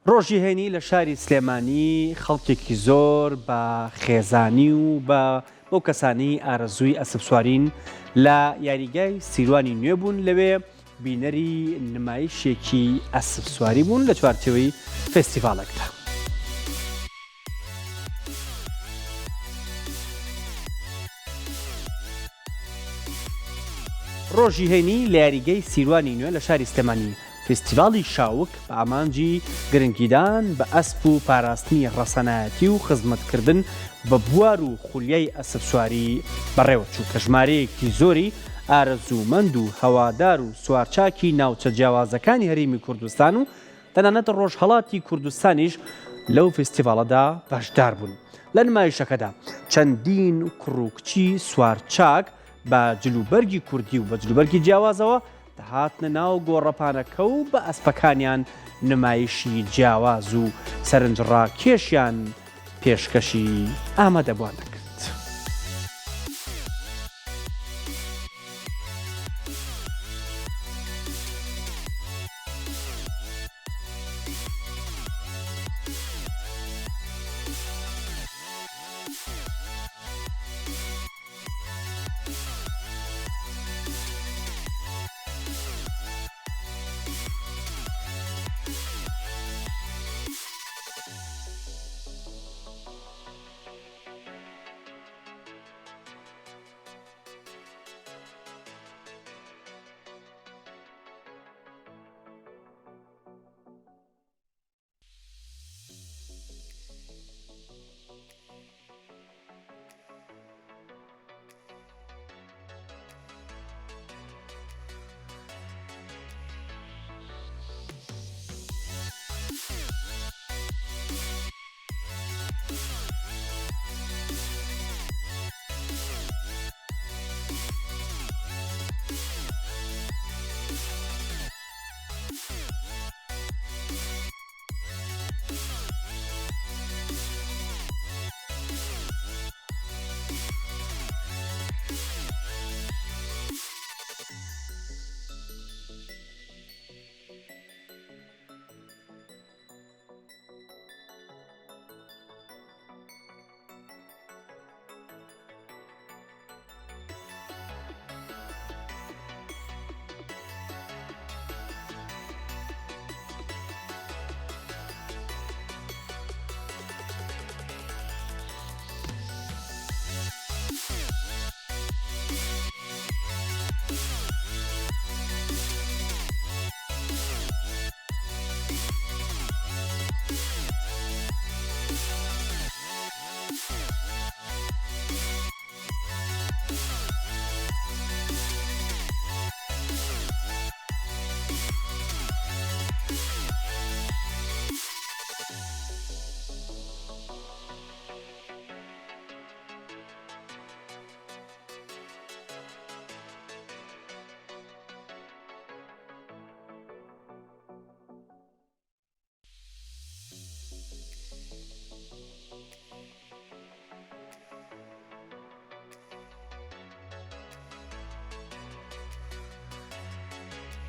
ڕۆژی هەینی لە شاری سلێمانی خەڵکێکی زۆر بە خێزانی و بۆ کەسانی ئارەزووی ئەسپسوارین لە یاریگای سیروانی نوێ بوون لەوێ بینەری نمایشێکی ئەسپسواری بوون لە چوارچێوەی فێستیڤالێکدا. ڕۆژی هەینی لە یاریگەی سیروانی نوێ لە شاری سلێمانی فستیڤاڵی شاوک بە ئامانجی گرنگیدان بە ئەسپ و پاراستنی ڕەسەنایەتی و خزمەتکردن بە بوار و خولیای ئەسپسواری بەڕێوەچوو کە ژمارەیەکی زۆری ئارەزوومەند و هەوادار و سوارچاکی ناوچە جیاوازەکانی هەرێمی کوردستان و تەنانەت ڕۆژهەڵاتی کوردستانیش لەو فستیڤاڵەدا بەشدار بوون. لە نمایشەکەدا چەندین کوڕووکچی سوارچاک بە جلوبەرگی کوردی و بە جلوبەرگی جیاوازەوە هاتنە ناو گۆڕەپانەکە و بە ئەسپەکانیان نمایشی جیاواز و سەرنجڕاکێشیان پێشکەشی ئامادەبووان.